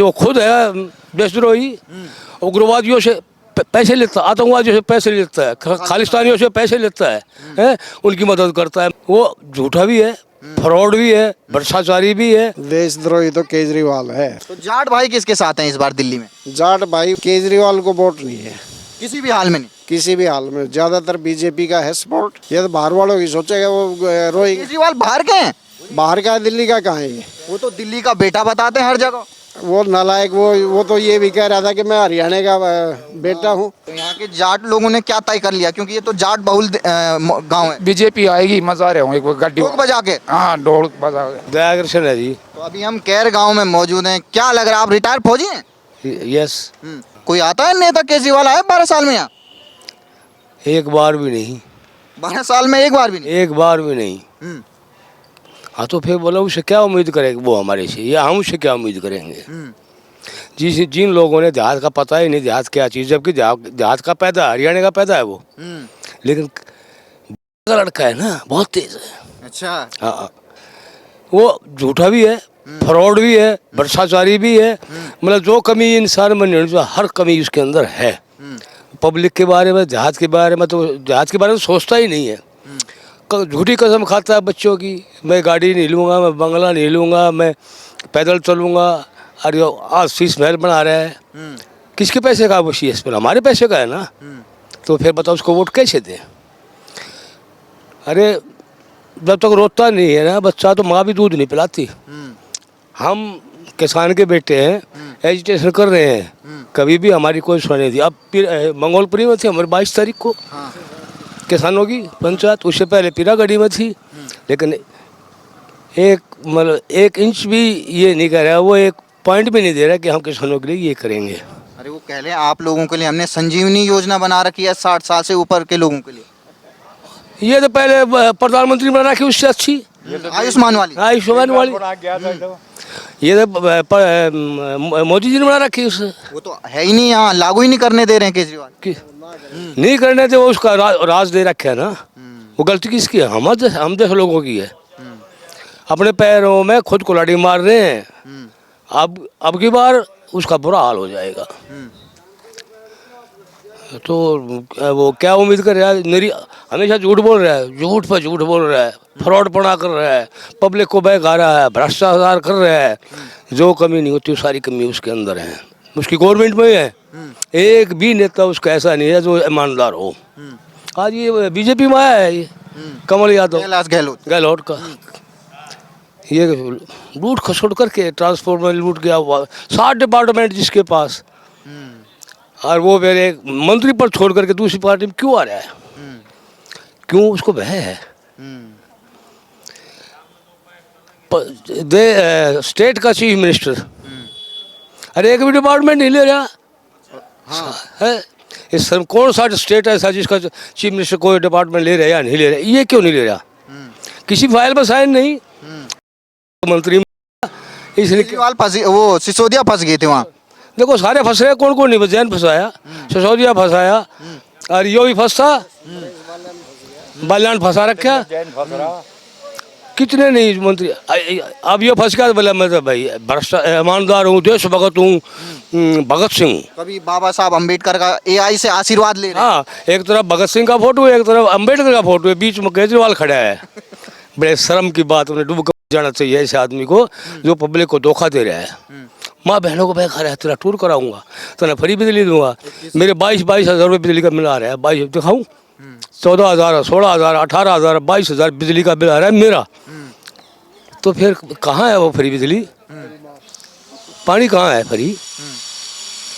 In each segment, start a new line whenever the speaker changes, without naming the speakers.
जो खुद है देशद्रोही, उग्रवादियों से पैसे लेता, आतंकवादियों से पैसे लेता है, खालिस्तानियों से पैसे लेता है, उनकी मदद करता है। वो झूठा भी है, फ्रॉड भी है, भ्रष्टाचारी भी है।
देशद्रोही तो केजरीवाल है।
तो जाट भाई किसके साथ हैं इस बार दिल्ली में?
जाट भाई केजरीवाल को वोट नहीं है
किसी भी हाल में नहीं।
किसी भी हाल में। ज्यादातर बीजेपी का है सपोर्ट। ये तो बाहर वालों की सोचेगा, वो रोएंगे।
केजरीवाल बाहर के हैं?
बाहर का है, दिल्ली का कहाँ है ये?
वो तो दिल्ली का बेटा बताते हैं हर जगह।
वो नालायक, वो तो ये भी कह रहा था कि मैं हरियाणा का बेटा हूँ।
तो यहाँ के जाट लोगों ने क्या तय कर लिया, क्योंकि ये तो जाट बहुल गांव है?
बीजेपी आएगी, मजा रहे होंगे गड्डी
ढोल बजा के।
हाँ ढोल बजा के।
दयाकृष्ण है जी।
तो अभी हम कैर गांव में मौजूद हैं। क्या लग रहा है, आप रिटायर फौजी हैं?
यस।
कोई आता है नेता केजरीवाल आया 12 साल में यहाँ?
एक बार भी नहीं।
12 साल में एक बार भी नहीं?
एक बार भी नहीं। हाँ तो फिर बोला उससे क्या उम्मीद करेंगे वो हमारे से, या हम उससे क्या उम्मीद करेंगे? जिन लोगों ने देहात का पता ही नहीं देहात क्या चीज़, जबकि देहात का पैदा हरियाणा का पैदा है वो, लेकिन लड़का है ना, बहुत तेज है।
अच्छा।
हाँ, वो झूठा भी है, फ्रॉड भी है, भ्रष्टाचारी भी है। मतलब जो कमी इंसान में नहीं, हर कमी उसके अंदर है। पब्लिक के बारे में, देहात के बारे में, तो देहात के बारे में सोचता ही नहीं है। झूठी कसम खाता है बच्चों की, मैं गाड़ी नहीं लूँगा, मैं बंगला नहीं लूँगा, मैं पैदल चलूँगा। अरे आज शीश महल बना रहा है, किसके पैसे का वो शीश पर? हमारे पैसे का है ना। तो फिर बताओ उसको वोट कैसे दें? अरे जब तक रोता नहीं है ना बच्चा, तो माँ भी दूध नहीं पिलाती। हम किसान के बेटे हैं, एजुटेशन कर रहे हैं, कभी भी हमारी कोई सुनाई नहीं दी। अब मंगोलपुरी में थे हमारे 22 तारीख को किसानों की पंचायत, उससे पहले पीरागढ़ी में थी, लेकिन एक इंच भी ये नहीं कह रहा, वो एक पॉइंट भी नहीं दे रहा कि हम किसानों के लिए ये करेंगे।
अरे वो कह रहे हैं आप लोगों के लिए हमने संजीवनी योजना बना रखी है 60 साल से ऊपर के लोगों के लिए।
ये तो पहले प्रधानमंत्री बना रखी, उससे अच्छी
आयुष्मान वाली।
आयुष्मान वाली ये तो मोदी जी ने बना रखी उससे।
वो तो है ही नहीं, यहाँ लागू ही नहीं करने दे रहे हैं केजरीवाल।
नहीं करने थे, वो उसका राज दे रखे है ना। वो गलती किसकी है? हम जैसे लोगों की है। अपने पैरों में खुद कुल्हाड़ी मार रहे हैं। अब की बार उसका बुरा हाल हो जाएगा। तो वो क्या उम्मीद कर रहा है? हमेशा झूठ बोल रहा है, झूठ पर झूठ बोल रहा है, फ्रॉडपना कर रहा है, पब्लिक को बहका रहा है, भ्रष्टाचार कर रहा है। जो कमी नहीं होती, सारी कमी उसके अंदर है, उसकी गवर्नमेंट में है। एक भी नेता उसका ऐसा नहीं है जो ईमानदार हो। आज ये बीजेपी में आया है, ये कमल यादव, गहलोत का, ये लूट खसोट करके ट्रांसपोर्ट में लूट गया। 60 डिपार्टमेंट जिसके पास, और वो मेरे मंत्री पर छोड़ करके दूसरी पार्टी में क्यों आ रहा है? क्यों? उसको भय है। स्टेट का चीफ मिनिस्टर, अरे एक भी डिपार्टमेंट नहीं ले रहा है। इस समय कौन सा स्टेट ऐसा जिसका चीफ मिनिस्टर कोई डिपार्टमेंट ले रहा है या नहीं ले रहा? ये क्यों नहीं ले रहा? किसी फाइल में साइन नहीं, मंत्री इसलिए
वो सिसोदिया फंस गए थे वहाँ।
देखो सारे फंस रहे, कौन कौन नहीं? जैन फंसाया, सिसोदिया फंसाया, और यो भी फंसा, बल्याण फंसा रखा, कितने नहीं मंत्री। अब ये फंस गया, बोला मैं तो भाई ईमानदार हूँ, देशभक्त हूँ, भगत सिंह।
कभी बाबा साहब अम्बेडकर का AI से आशीर्वाद ले रहे हैं।
हाँ, एक तरफ भगत सिंह का फोटो है, एक तरफ अम्बेडकर का फोटो है, बीच में केजरीवाल खड़ा है। बड़े शर्म की बात, उन्हें डूब जाना चाहिए ऐसे आदमी को जो पब्लिक को धोखा दे रहा है। माँ बहनों को बहका रहा है, तेरा टूर कराऊंगा, तेरा फ्री बिजली दूंगा। मेरे 22 हज़ार रुपये बिजली का बिल आ रहा है। 22 दिखाऊँ? 14,000, 16,000, 18,000, 22,000 बिजली का बिल आ रहा है मेरा। तो फिर कहाँ है वो फ्री बिजली? पानी कहाँ है फ्री?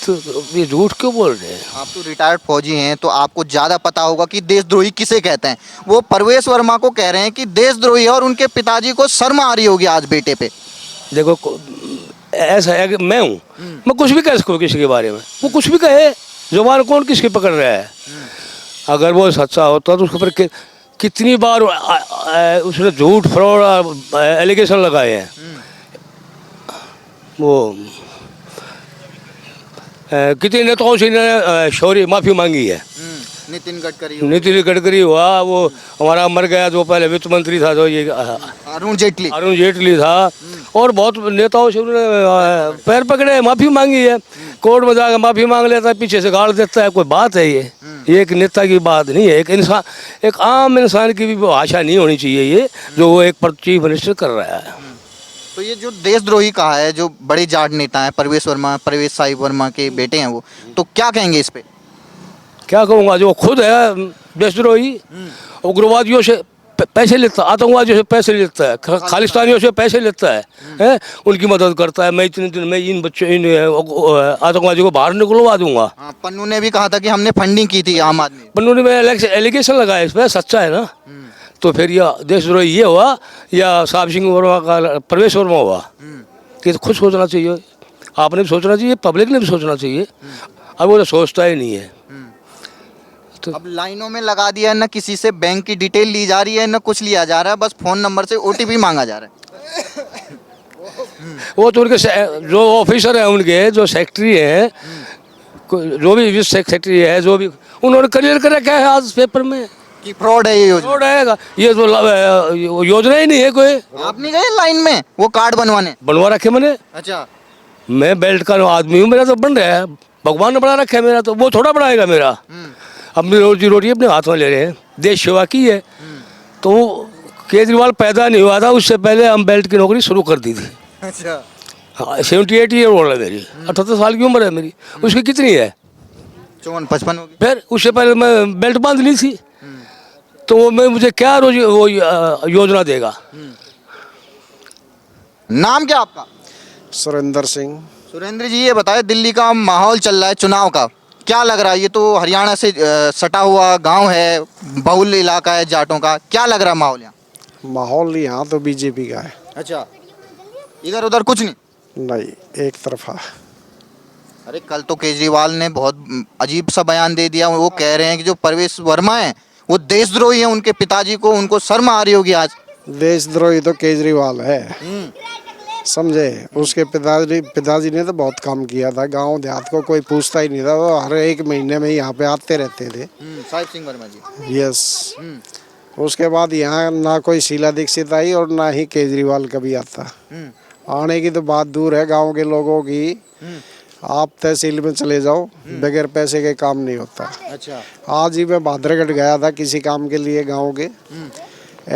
तो ये झूठ क्यों बोल रहे हैं?
आप तो रिटायर्ड फौजी हैं, तो आपको ज़्यादा पता होगा कि देशद्रोही किसे कहते हैं। वो परवेश वर्मा को कह रहे हैं कि देशद्रोही है, और उनके पिताजी को शर्म आ रही होगी आज बेटे पे।
देखो ऐसा है कि मैं हूँ, मैं कुछ भी कह सकूँ किसी के बारे में, वो कुछ भी कहे, जुबान कौन किसकी पकड़ रहा है? अगर वो सच्चा होता तो उसके ऊपर कितनी बार उसने झूठ फ्रॉड एलिगेशन लगाए हैं। वो कितने नेताओं से इन्होंने शौर्य माफ़ी मांगी है।
नितिन
गडकरी हुआ, वो हमारा मर गया जो पहले वित्त मंत्री था, जो ये
अरुण जेटली
था, और बहुत नेताओं से उन्होंने पैर पकड़े, माफ़ी मांगी है, कोर्ट में जाकर माफ़ी मांग लेता है, पीछे से गाड़ देता है। कोई बात है ये एक नेता की बात नहीं है, एक इंसान, एक आम इंसान की भी भाषा नहीं होनी चाहिए ये जो वो एक चीफ मिनिस्टर कर रहा है।
तो ये जो देशद्रोही कहा है, जो बड़े जाट नेता हैं परवेश साहिब वर्मा के बेटे हैं वो, तो क्या कहेंगे इस पे?
क्या कहूँगा, जो खुद है देशद्रोही, उग्रवादियों से पैसे लेता, आतंकवादियों से पैसे लेता है, खालिस्तानियों से पैसे लेता है, उनकी मदद करता है। मैं इतने दिन में इन बच्चों इन आतंकवादियों को बाहर निकलवा दूंगा।
हाँ, पन्नू ने भी कहा था कि हमने फंडिंग की थी आम आदमी।
पन्नू ने एलिगेशन लगाया इस पर, सच्चा है ना, तो फिर यह देशद्रोही ये हुआ या साहब सिंह वर्मा का परवेश वर्मा हुआ? कि तो खुद सोचना चाहिए, आपने भी सोचना चाहिए, पब्लिक ने भी सोचना चाहिए। अब वो तो सोचता ही नहीं है। तो
अब लाइनों में लगा दिया है, न किसी से बैंक की डिटेल ली जा रही है, न कुछ लिया जा रहा है, बस फोन नंबर से ओटीपी मांगा जा रहा है।
वो तो उनके जो ऑफिसर हैं, उनके जो सेक्रेटरी हैं, जो भी विश्व सेक्रेटरी है, जो भी उन्होंने क्लियर कर रखा है आज पेपर में
कि फ्रॉड है ये योजना।
फ्रॉड है, ये तो योजना ही नहीं है कोई।
आप नहीं गए लाइन में वो कार्ड बनवाने?
बनवा रखे मैंने,
अच्छा,
मैं बेल्ट का आदमी हूँ, मेरा तो बन रहा है, भगवान ने बना रखा है मेरा, तो वो थोड़ा बनाएगा मेरा। अपनी रोजी रोटी अपने हाथ में ले रहे हैं, देश सेवा की है। तो केजरीवाल पैदा नहीं हुआ था, उससे पहले हम बेल्ट की नौकरी शुरू कर दी थी।
अच्छा,
78 ईयर ओल्ड है मेरी, 78 साल की उम्र है मेरी। उसकी कितनी है?
54-55 होगी।
फिर उससे पहले मैं बेल्ट बांध ली थी, तो वो मैं मुझे क्या रोज वो योजना देगा?
नाम क्या आपका?
सुरेंद्र सिंह।
सुरेंद्र जी, ये बताए दिल्ली का माहौल चल रहा है चुनाव का, क्या लग रहा है? ये तो हरियाणा से सटा हुआ गांव है, बहुल इलाका है जाटों का, क्या लग रहा है माहौल यहाँ?
माहौल यहाँ तो बीजेपी का है।
अच्छा, इधर उधर कुछ नहीं?
नहीं, एक तरफा।
अरे कल तो केजरीवाल ने बहुत अजीब सा बयान दे दिया, वो कह रहे हैं कि जो परवेश वर्मा है वो देशद्रोही है, उनके पिताजी को, उनको शर्म आ रही होगी आज।
देशद्रोही तो केजरीवाल है, समझे। उसके पिताजी ने तो बहुत काम किया था, गांव देहात को कोई पूछता ही नहीं था, वो हर एक महीने में यहाँ पे आते रहते थे।
साहिब सिंह वर्मा जी।
यस। उसके बाद यहाँ ना कोई शीला दीक्षित आई और ना ही केजरीवाल कभी आता। आने की तो बात दूर है, गांव के लोगों की। आप तहसील में चले जाओ, बगैर पैसे के काम नहीं होता।
अच्छा,
आज ही मैं भादरगढ़ गया था किसी काम के लिए गांव के।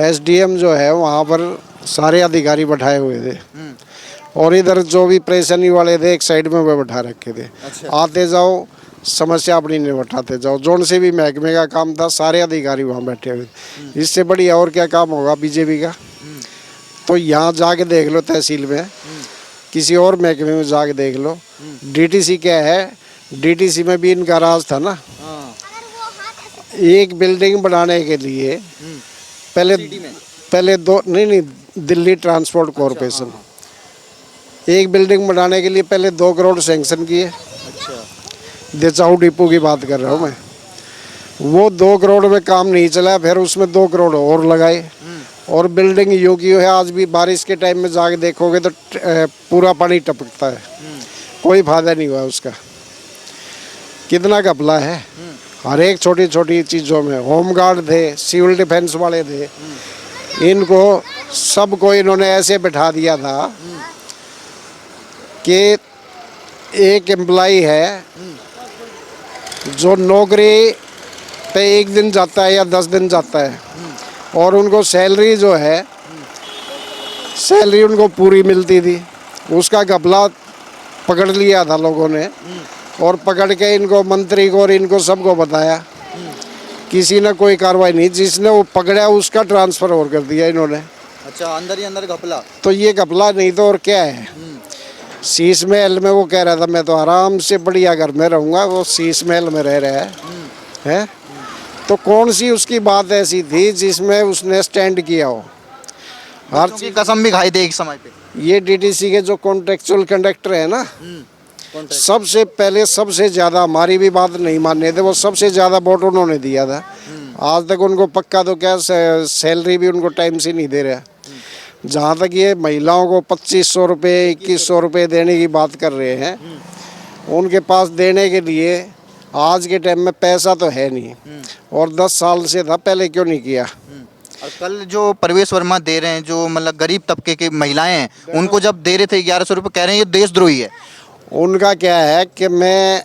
एसडीएम जो है वहाँ पर सारे अधिकारी बैठाए हुए थे, और इधर जो भी परेशानी वाले थे एक साइड में वो बैठा रखे थे।
अच्छा।
आते जाओ, समस्या अपनी निपटाते जाओ। जोन से भी महकमे का काम था, सारे अधिकारी वहाँ बैठे हुए थे। इससे बड़ी और क्या काम होगा बीजेपी का? तो यहाँ जाके देख लो तहसील में, किसी और महकमे में जाके देख लो। डीटीसी क्या है, डीटीसी में भी इनका राज था ना। एक बिल्डिंग बनाने के लिए पहले दो नहीं, दिल्ली ट्रांसपोर्ट कॉरपोरेशन, एक बिल्डिंग बनाने के लिए पहले 2 करोड़ सैंक्शन किए। देचाऊ डिपो की बात कर रहा हूँ मैं। वो 2 करोड़ में काम नहीं चला, फिर उसमें 2 करोड़ और लगाए, और बिल्डिंग यूं की है। आज भी बारिश के टाइम में जाके देखोगे तो पूरा पानी टपकता है, कोई फायदा नहीं हुआ उसका। कितना घपला है हर एक छोटी छोटी चीज़ों में। होम गार्ड थे, सिविल डिफेंस वाले थे, इनको सबको इन्होंने ऐसे बैठा दिया था कि एक एम्प्लाई है जो नौकरी पे 1 दिन जाता है या 10 दिन जाता है, और उनको सैलरी जो है, सैलरी उनको पूरी मिलती थी। उसका घपला पकड़ लिया था लोगों ने, और पकड़ के इनको मंत्री को और इनको सबको बताया। किसी ने कोई कार्रवाई नहीं, जिसने वो पकड़ा उसका ट्रांसफ़र और कर दिया इन्होंने।
अच्छा, अंदर ही अंदर घपला।
तो ये घपला नहीं तो और क्या है? शीश महल में वो कह रहा था मैं तो आराम से बढ़िया घर में रहूँगा, वो शीश महल में रह रहा है। तो कौन सी उसकी बात ऐसी थी जिसमें उसने स्टैंड किया हो? हर
चीज कसम भी खाई थी एक समय पे।
ये डीटीसी के जो कॉन्ट्रेक्चुअल कंडक्टर है ना, सबसे पहले सबसे ज़्यादा, हमारी भी बात नहीं मानने थे, वो सबसे ज़्यादा वोट उन्होंने दिया था। आज तक उनको पक्का तो क्या सैलरी भी उनको टाइम से नहीं दे रहा। जहाँ तक ये महिलाओं को 2500 रुपये 2100 रुपये देने की बात कर रहे हैं, उनके पास देने के लिए आज के टाइम में पैसा तो है नहीं, और 10 साल से था, पहले क्यों नहीं किया?
और कल जो परवेश वर्मा दे रहे हैं, जो मतलब गरीब तबके की महिलाएं हैं, उनको जब दे रहे थे 1100 रुपये, कह रहे हैं ये देशद्रोही है।
उनका क्या है कि मैं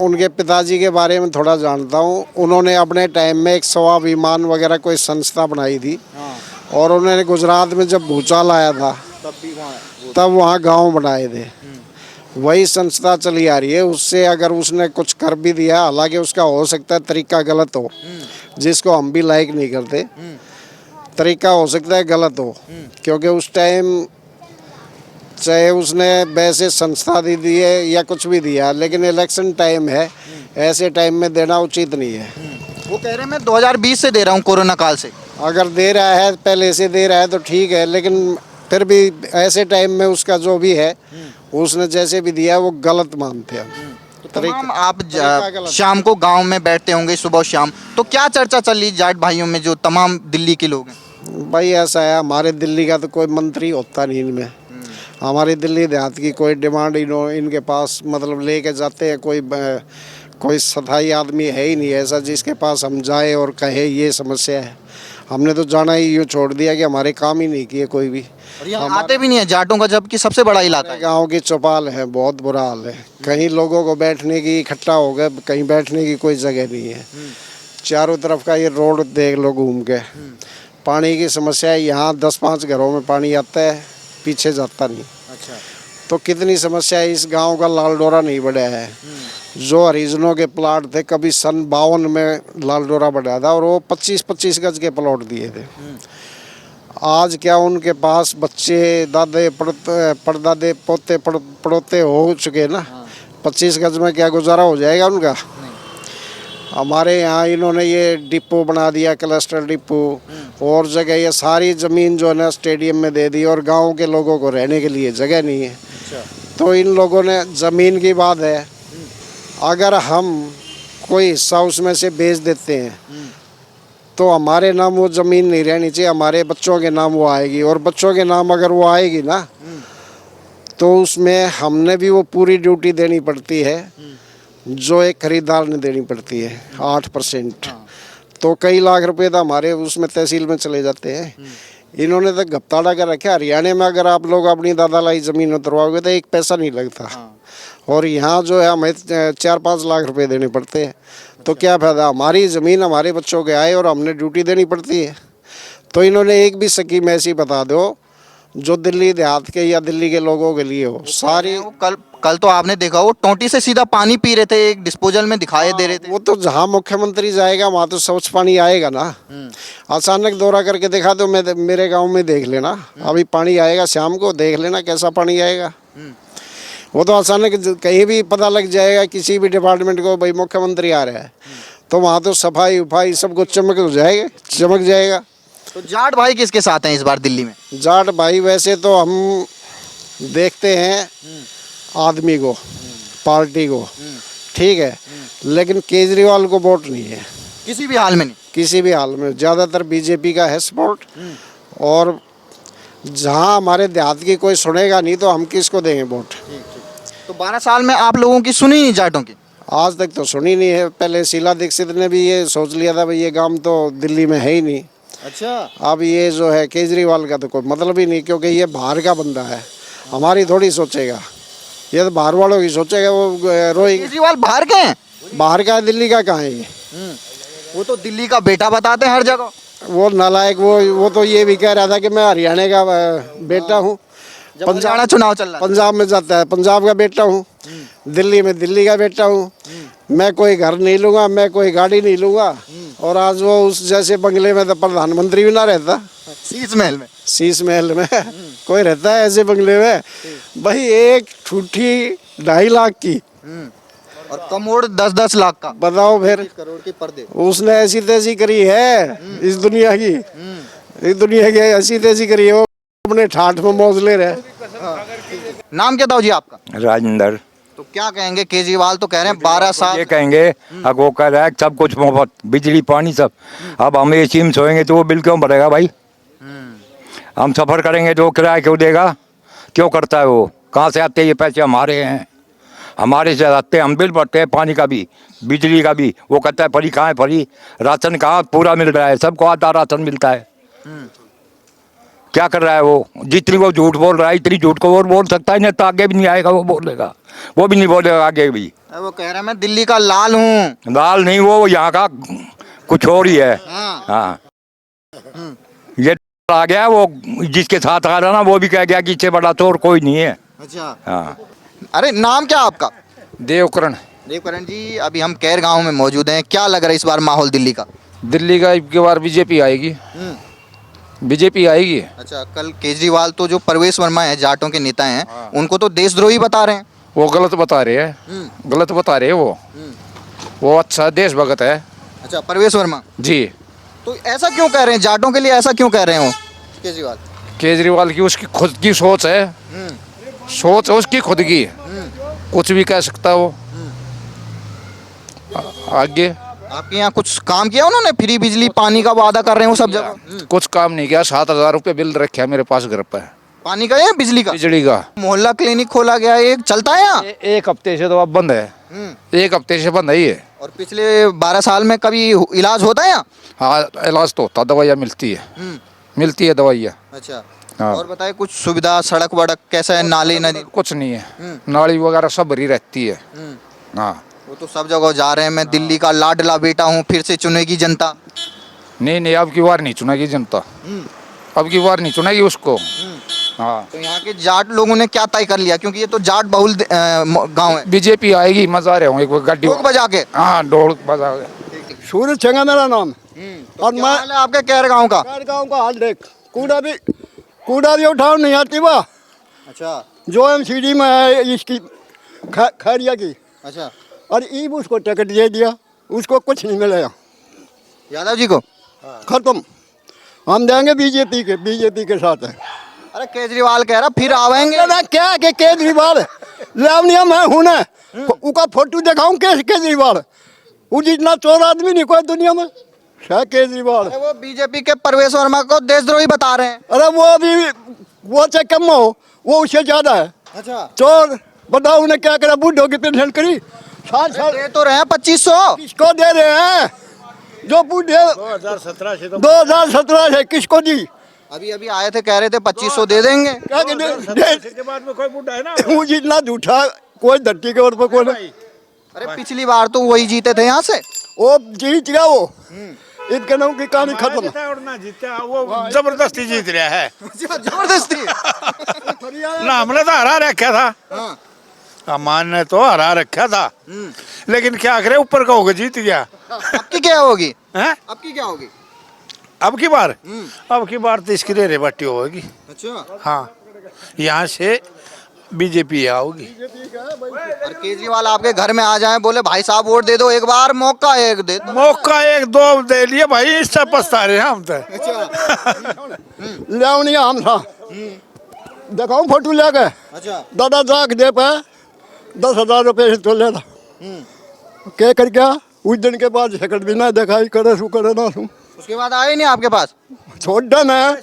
उनके पिताजी के बारे में थोड़ा जानता हूँ। उन्होंने अपने टाइम में एक स्वाभिमान वगैरह कोई संस्था बनाई थी, और उन्होंने गुजरात में जब भूचाल आया था तब वहाँ गांव बनाए थे। वही संस्था चली आ रही है। उससे अगर उसने कुछ कर भी दिया, हालांकि उसका हो सकता है तरीका गलत हो, जिसको हम भी लाइक नहीं करते, तरीका हो सकता है गलत हो, क्योंकि उस टाइम चाहे उसने वैसे संस्था दी है या कुछ भी दिया, लेकिन इलेक्शन टाइम है, ऐसे टाइम में देना उचित नहीं है।
वो कह रहे हैं मैं 2020 से दे रहा हूँ, कोरोना काल से।
अगर दे रहा है, पहले से दे रहा है तो ठीक है, लेकिन फिर भी ऐसे टाइम में उसका जो भी है, उसने जैसे भी दिया वो गलत मानते हैं हम।
तमाम आप शाम को गांव में बैठते होंगे, सुबह शाम, तो क्या चर्चा चल रही जाट भाइयों में जो तमाम दिल्ली के लोग हैं?
भाई ऐसा है, हमारे दिल्ली का तो कोई मंत्री होता नहीं इनमें। हमारी दिल्ली देहात की कोई डिमांड इनके पास मतलब लेके जाते हैं, कोई स्थायी आदमी है ही नहीं ऐसा जिसके पास हम जाए और कहे ये समस्या है। हमने तो जाना ही यूँ छोड़ दिया कि हमारे काम ही नहीं किए कोई भी।
और यहाँ आते भी नहीं है जाटों का, जबकि सबसे बड़ा इलाका है।
गाँव की चौपाल है, बहुत बुरा हाल है। कहीं लोगों को बैठने की इकट्ठा हो गए, कहीं बैठने की कोई जगह नहीं है। चारों तरफ का ये रोड देख लो घूम के। पानी की समस्या है, यहाँ 10-5 घरों में पानी आता है, पीछे जाता नहीं।
अच्छा।
तो कितनी समस्या है। इस गांव का लाल डोरा नहीं बढ़ा है। जो हरिजनों के प्लाट थे, कभी सन 52 में लाल डोरा बढ़ा था, और वो 25-25 गज के प्लॉट दिए थे। आज क्या उनके पास बच्चे, दादे, परदादे, पोते पड़ोते हो चुके ना। 25 गज में क्या गुजारा हो जाएगा उनका? हमारे यहाँ इन्होंने ये डिपो बना दिया, क्लस्टर डिपो, और जगह ये सारी ज़मीन जो है ना स्टेडियम में दे दी, और गांव के लोगों को रहने के लिए जगह नहीं है। तो इन लोगों ने, ज़मीन की बात है, अगर हम कोई हिस्सा उसमें से बेच देते हैं तो हमारे नाम वो ज़मीन नहीं रहनी चाहिए, हमारे बच्चों के नाम वो आएगी, और बच्चों के नाम अगर वो आएगी ना तो उसमें हमने भी वो पूरी ड्यूटी देनी पड़ती है जो एक खरीदार ने देनी पड़ती है, 8%। तो कई लाख रुपए तो हमारे उसमें तहसील में चले जाते हैं। इन्होंने तो घपताड़ा कर रखा। हरियाणा में अगर आप लोग अपनी दादा लाई ज़मीन उतरवाओगे तो 1 पैसा नहीं लगता, और यहाँ जो है हमें 4-5 लाख रुपए देने पड़ते हैं। तो क्या फ़ायदा? हमारी ज़मीन हमारे बच्चों के आए और हमने ड्यूटी देनी पड़ती है। तो इन्होंने एक भी स्कीम ऐसी बता दो जो दिल्ली देहात के या दिल्ली के लोगों के लिए हो। सारी
कल तो आपने देखा वो टोंटी से सीधा पानी पी रहे थे, एक डिस्पोजल में दिखाई दे रहे थे।
वो तो जहाँ मुख्यमंत्री जाएगा वहाँ तो स्वच्छ पानी आएगा ना। अचानक दौरा करके देखा तो मेरे गांव में देख लेना, अभी पानी आएगा शाम को, देख लेना कैसा पानी आएगा। वो तो अचानक कहीं भी पता लग जाएगा किसी भी डिपार्टमेंट को, भाई मुख्यमंत्री आ रहा है, तो वहाँ तो सफाई उफाई सब कुछ चमक जाएगा।
तो जाट भाई किसके साथ हैं इस बार दिल्ली में?
जाट भाई वैसे तो हम देखते हैं आदमी को, पार्टी को, ठीक है, लेकिन केजरीवाल को वोट नहीं है
किसी भी हाल में नहीं।
किसी भी हाल में। ज़्यादातर बीजेपी का है सपोर्ट, और जहाँ हमारे देहात की कोई सुनेगा नहीं तो हम किसको देंगे वोट?
तो 12 साल में आप लोगों की सुनी नहीं जाटों की?
आज तक तो सुनी नहीं है। पहले शीला दीक्षित ने भी ये सोच लिया था भाई ये काम तो दिल्ली में है ही नहीं।
अच्छा।
अब ये जो है केजरीवाल का तो कोई मतलब ही नहीं, क्योंकि ये बाहर का बंदा है, हमारी थोड़ी सोचेगा, ये तो बाहर वालों की सोचेगा। वो रोएंगे।
केजरीवाल बाहर के हैं?
बाहर का है, दिल्ली का कहाँ है ये?
वो तो दिल्ली का बेटा बताते हैं हर जगह।
वो नालायक, वो तो ये भी कह रहा था कि मैं हरियाणा का बेटा हूँ,
पंजाब चुनाव चल रहा है,
पंजाब में जाता है, पंजाब का बेटा हूँ, दिल्ली में दिल्ली का बेटा हूँ, मैं कोई घर नहीं लूँगा, मैं कोई गाड़ी नहीं लूँगा, और आज वो उस जैसे बंगले में तो प्रधानमंत्री भी ना रहता,
शीश महल में।
शीश महल में कोई रहता है ऐसे बंगले में? भाई एक ठूठी 2.5 लाख की,
और कमोड 10-10 लाख का।
बताओ फिर।
करोड़ के पर्दे
उसने ऐसी तेजी करी है इस दुनिया की, इस दुनिया की ऐसी तेजी करी है, वो अपने ठाठ में मौज ले रहे।
नाम क्या था जी आपका?
राजेंद्र।
तो क्या कहेंगे, केजरीवाल तो कह रहे हैं 12 साल।
ये कहेंगे अब वो कह रहा है सब कुछ मुफ्त, बिजली पानी सब। अब हम एसी में सोएंगे तो वो बिल क्यों भरेगा भाई? हम सफ़र करेंगे तो वो किराया क्यों देगा? क्यों करता है वो? कहाँ से आते हैं ये पैसे? हमारे हैं, हमारे से आते हम बिल भरते हैं, पानी का भी, बिजली का भी। वो कहता है फ्री कहाँ है, फ्री राशन कहाँ पूरा मिल रहा है, सबको आधा राशन मिलता है। क्या कर रहा है वो? जितनी वो झूठ बोल रहा है इतनी झूठ को और बोल सकता है, नहीं तो आगे भी नहीं आएगा, वो बोलेगा, वो भी नहीं बोलेगा आगे भी।
वो कह रहा है मैं दिल्ली का लाल हूँ।
लाल नहीं, वो यहाँ का कुछ और ही है। हाँ ये आ गया, वो जिसके साथ आ रहा ना वो भी कह गया कि इससे बड़ा चोर कोई नहीं है।
अच्छा,
हाँ
अरे नाम क्या आपका?
देवकरण।
देवकरण जी, अभी हम कैर गांव में मौजूद हैं। क्या लग रहा है इस बार माहौल दिल्ली का?
दिल्ली का इस बार बीजेपी आएगी, बीजेपी आएगी।
अच्छा, कल केजरीवाल तो जो परवेश वर्मा है, जाटों के नेता हैं, उनको तो देशद्रोही बता रहे हैं।
वो गलत बता रहे हैं, गलत बता रहे हैं वो अच्छा देशभक्त है
अच्छा, परवेश वर्मा
जी।
तो ऐसा क्यों कह रहे हैं? जाटों के लिए ऐसा क्यों कह रहे हैं वो केजरीवाल?
केजरीवाल की उसकी खुद की सोच है, सोच है उसकी खुद की, कुछ भी कह सकता है वो। आगे
आपके यहाँ कुछ काम किया उन्होंने? फ्री बिजली पानी का वादा कर रहे हैं वो सब जगह।
कुछ काम नहीं किया। 7,000 रुपये बिल रखे है मेरे पास घर पे,
पानी का या बिजली का?
बिजली का।
मोहल्ला क्लिनिक खोला गया है, एक चलता है यहाँ।
एक हफ्ते से तो अब बंद है, एक हफ्ते से बंद है ये।
और पिछले 12 साल में कभी इलाज होता है यहाँ?
हाँ इलाज तो होता, दवाइयाँ मिलती है, मिलती है दवाइयाँ।
अच्छा,
हाँ।
और बताए कुछ सुविधा, सड़क वड़क कैसा है, नाली नदी?
कुछ नहीं है, नाली वगैरह सब भरी रहती है। हाँ
वो तो सब जगह जा रहे हैं, मैं दिल्ली का लाडला बेटा हूँ, फिर से चुनेगी जनता।
नहीं, अब की बार नहीं चुनेगी जनता, अब की बार नहीं चुनेगी उसको। हाँ
तो यहाँ के जाट लोगों ने क्या तय कर लिया, क्योंकि ये तो जाट बहुल गांव है?
बीजेपी आएगी, मजा आ रहा हूँ एक गाड़ी
ढोल बजा के।
हाँ ढोल बजा के।
सूरज छंगा मेरा नाम।
और क्या हाल है आपके कैर गांव का?
गाँव का हाल देख, कूड़ा भी उठाओ नहीं आती वाह।
अच्छा
जो एमसीडी में है इसकी खैरिया की,
अच्छा,
और ईब उसको टिकट दे दिया, उसको कुछ नहीं मिलेगा।
यादव जी को
खत्म। हम देंगे बीजेपी के साथ है।
अरे केजरीवाल कह रहा फिर आवेंगे।
ना क्या के केजरीवाल लावनिया मैं हूं ना, उसका फोटो दिखाऊं केजरीवाल? वो जितना चोर आदमी नहीं कोई दुनिया में है केजरीवाल।
अरे वो बीजेपी के परवेश वर्मा को देशद्रोही बता रहे हैं।
अरे वो से कम हो, वो उससे ज्यादा है।
अच्छा,
चोर बताओ उन्हें क्या करा? बूढ़ों की पेंशन करी 60 साल
दे तो रहे हैं 2500।
किसको दे रहे हैं? जो बूढ़े 2017 से किसको दी?
अभी आए थे, कह रहे थे 2500 दे देंगे।
क्या के बाद में कोई बूढ़ा है ना, वो जितना झूठा कोई धरती के ऊपर कोई नहीं।
अरे पिछली बार तो वही जीते थे यहाँ से।
वो जीत गया, वो इनके नाम की कहानी खत्म।
वो जबरदस्ती जीत रहा है।
जबरदस्ती।
ना हमने तो हरा रखा था,
हाँ।
अमान ने तो हरा रखा था, लेकिन क्या करे, ऊपर का होगा जीत गया।
अब की क्या होगी?
हैं?
अब की क्या होगी?
अब की बार तो इसकी रेरे बट्टी होगी।
अच्छा,
हाँ, यहाँ से बीजेपी आओगी।
और केजरीवाल आपके घर में आ जाए, बोले भाई साहब वोट दे दो एक बार, मौका एक दे दो।
मौका एक दो दे लिए भाई, इससे पछता रहे हैं हम तो।
ले हम था दिखाऊं फोटो लेके?
अच्छा,
दादा जाग दे पे 10,000 रुपये से तो लेना क्या कर गया? उस दिन के बाद सेकंड भी ना दिखाई करे सू करे ना सू।
उसके बाद आए नहीं आपके पास?
छोड़ दे मैं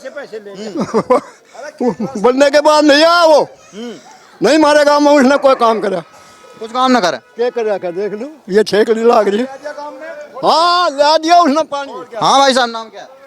बनने के बाद नहीं आया वो, नहीं मारे गाँव में उसने कोई काम करे,
कुछ काम ना करे।
क्या कर क्या देख लो, ये 6 कड़ी लाग रही। हाँ ला दिया उसने पानी।
हाँ भाई साहब, नाम क्या है?